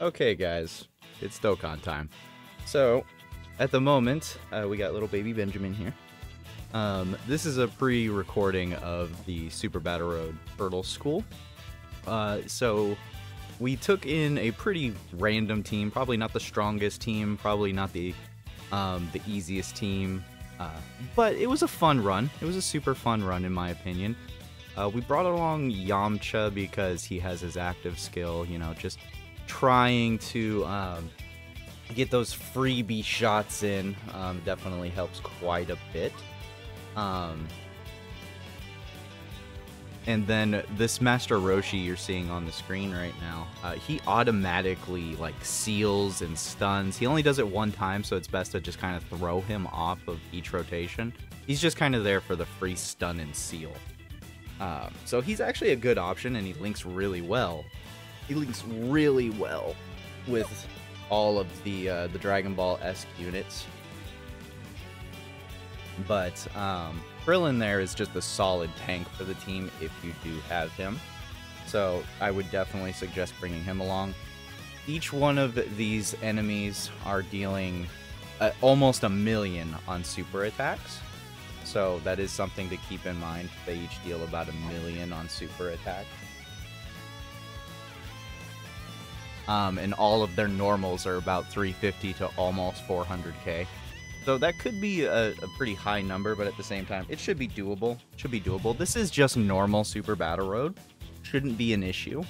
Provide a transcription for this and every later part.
Okay, guys, it's Dokkan time. So, at the moment, we got little baby Benjamin here. This is a pre-recording of the Super Battle Road Turtle School. So, we took in a pretty random team, probably not the strongest team, probably not the easiest team, but it was a fun run. It was a super fun run, in my opinion. We brought along Yamcha because he has his active skill, you know, just trying to get those freebie shots in definitely helps quite a bit. And then this Master Roshi you're seeing on the screen right now, he automatically like seals and stuns. He only does it one time, so it's best to just kind of throw him off of each rotation. He's just kind of there for the free stun and seal. So he's actually a good option, and he links really well. He links really well with all of the Dragon Ball-esque units. But Krillin there is just a solid tank for the team if you do have him. So I would definitely suggest bringing him along. Each one of these enemies are dealing almost 1,000,000 on super attacks. So that is something to keep in mind. They each deal about 1,000,000 on super attack. And all of their normals are about 350 to almost 400k. So that could be a pretty high number, but at the same time, it should be doable. This is just normal Super Battle Road. Shouldn't be an issue.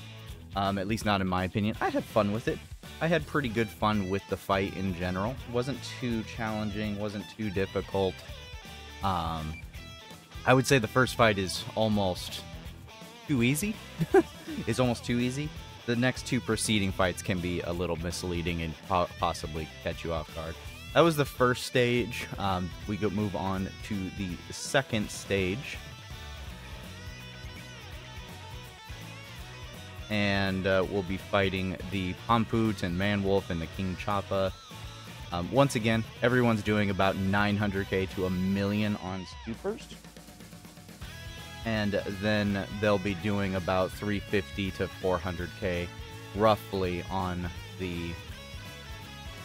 At least not in my opinion. I had fun with it. I had pretty good fun with the fight in general. Wasn't too challenging, wasn't too difficult. I would say the first fight is almost too easy. It's almost too easy. The next two preceding fights can be a little misleading and possibly catch you off guard. That was the first stage. We could move on to the second stage. And we'll be fighting the Pamput and Manwolf and the King Choppa. Once again, everyone's doing about 900k to 1,000,000 on supers. And then they'll be doing about 350 to 400k roughly on the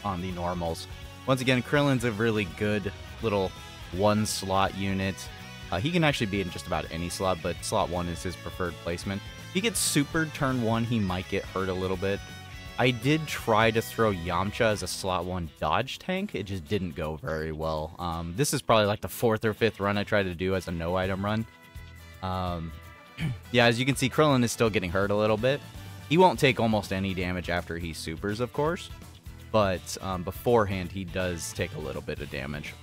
normals. Once again, Krillin's a really good little one-slot unit. He can actually be in just about any slot, but slot 1 is his preferred placement. If he gets supered turn 1, he might get hurt a little bit. I did try to throw Yamcha as a slot 1 dodge tank. It just didn't go very well. This is probably like the 4th or 5th run I tried to do as a no-item run. Yeah, as you can see, Krillin is still getting hurt a little bit. He won't take almost any damage after he supers, of course. But beforehand, he does take a little bit of damage.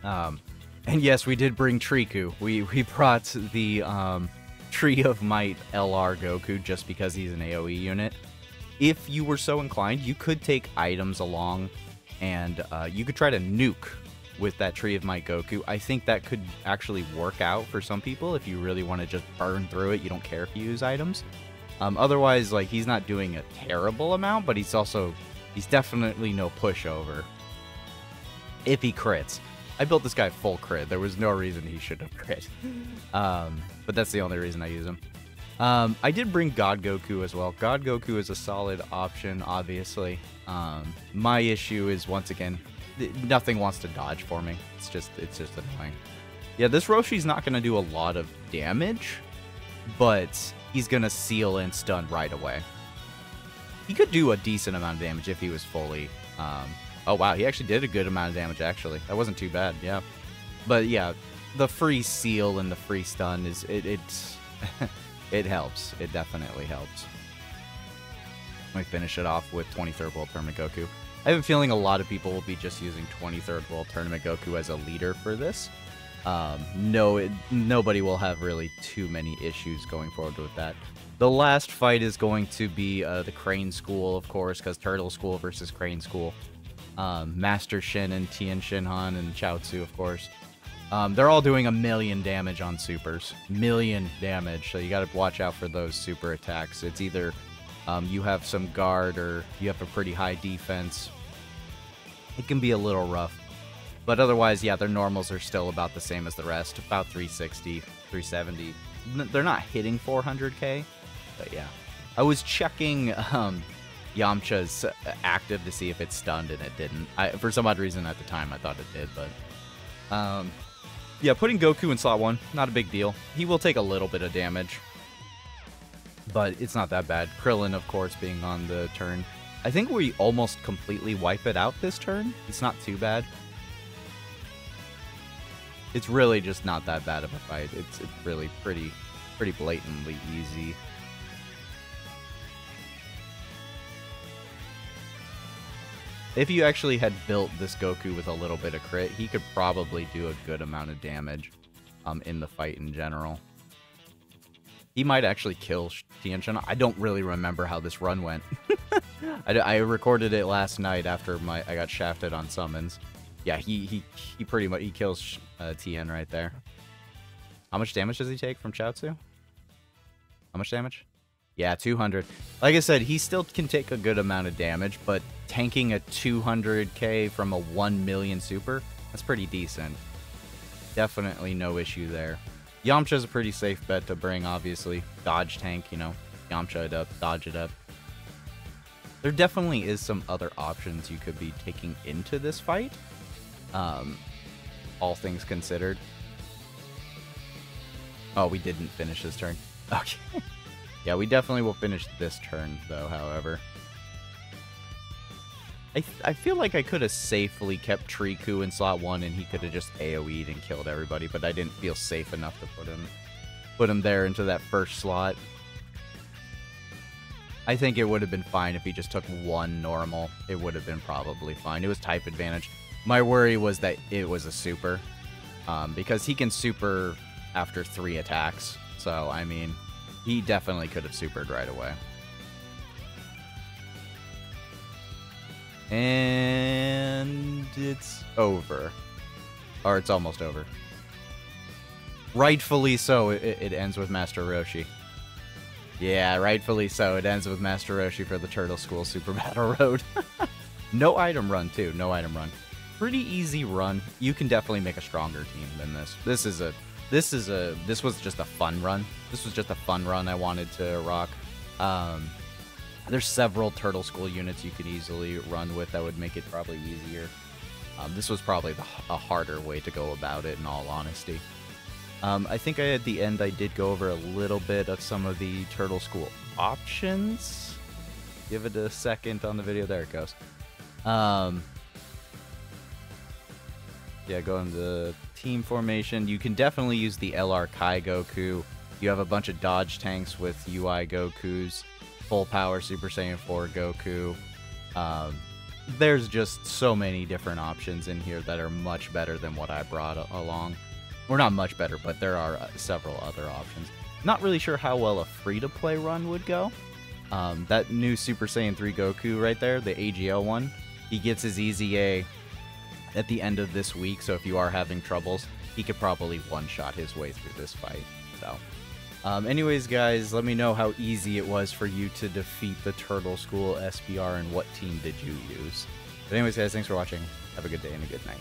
And yes, we did bring Triku. We brought the Tree of Might LR Goku just because he's an AoE unit. If you were so inclined, you could take items along, and you could try to nuke with that Tree of Might Goku. I think that could actually work out for some people if you really want to just burn through it. You don't care if you use items. Otherwise, like, he's not doing a terrible amount, but he's definitely no pushover. If he crits. I built this guy full crit. There was no reason he should have crit. But that's the only reason I use him. I did bring God Goku as well. God Goku is a solid option, obviously. My issue is, once again, nothing wants to dodge for me. It's just annoying. Yeah, this Roshi's not going to do a lot of damage, but he's going to seal and stun right away. He could do a decent amount of damage if he was fully... oh, wow, he actually did a good amount of damage, actually. That wasn't too bad, yeah. But, yeah, the free seal and the free stun, it helps. It definitely helps. Let me finish it off with 23rd World Tournament Goku. I have a feeling a lot of people will be just using 23rd World Tournament Goku as a leader for this. Nobody will have really too many issues going forward with that. The last fight is going to be the Crane School, of course, because Turtle School versus Crane School. Master Shin and Tien Shinhan and Chaozu, of course. They're all doing 1,000,000 damage on supers. 1,000,000 damage, so you gotta watch out for those super attacks. It's either you have some guard or you have a pretty high defense. It can be a little rough. But otherwise, yeah, their normals are still about the same as the rest. About 360, 370. They're not hitting 400k, but yeah. I was checking Yamcha's active to see if it stunned, and it didn't. For some odd reason at the time, I thought it did, but... yeah, putting Goku in slot 1, not a big deal. He will take a little bit of damage, but it's not that bad. Krillin, of course, being on the turn. I think we almost completely wipe it out this turn. It's not too bad. It's really just not that bad of a fight. It's really pretty blatantly easy. If you actually had built this Goku with a little bit of crit, he could probably do a good amount of damage in the fight in general. He might actually kill Tien Shan. I don't really remember how this run went. I recorded it last night after I got shafted on summons. Yeah, he pretty much kills Tien right there. How much damage does he take from Chaozu? How much damage? Yeah, 200. Like I said, he still can take a good amount of damage, but tanking a 200k from a 1 million super, that's pretty decent. Definitely no issue there. Yamcha's a pretty safe bet to bring, obviously. Dodge tank, you know, Yamcha it up, dodge it up. There definitely is some other options you could be taking into this fight, all things considered. Oh, we didn't finish this turn. Okay. Yeah, we definitely will finish this turn, though, however. I feel like I could have safely kept Triku in slot 1 and he could have just AoE'd and killed everybody, but I didn't feel safe enough to put him there into that first slot. I think it would have been fine if he just took 1 normal. It would have been probably fine. It was type advantage. My worry was that it was a super, because he can super after 3 attacks. So, I mean, he definitely could have supered right away. And it's over. Or it's almost over. Rightfully so, it ends with Master Roshi. Yeah, rightfully so, it ends with Master Roshi for the Turtle School Super Battle Road. No item run, too. No item run. Pretty easy run. You can definitely make a stronger team than this. This was just a fun run. This was just a fun run I wanted to rock. There's several Turtle School units you could easily run with that would make it probably easier. This was probably a harder way to go about it, in all honesty. I think at the end I did go over a little bit of some of the Turtle School options. Give it a second on the video. There it goes. Yeah, go into team formation. You can definitely use the LR Kai Goku. You have a bunch of dodge tanks with UI Gokus. Full power Super Saiyan 4 Goku. There's just so many different options in here that are much better than what I brought along. Or not much better, but there are several other options. Not really sure how well a free-to-play run would go. That new Super Saiyan 3 Goku right there, the AGL one, he gets his Easy A at the end of this week, so if you are having troubles, he could probably one-shot his way through this fight. So, anyways, guys, let me know how easy it was for you to defeat the Turtle School SBR and what team did you use. But anyways, guys, thanks for watching. Have a good day and a good night.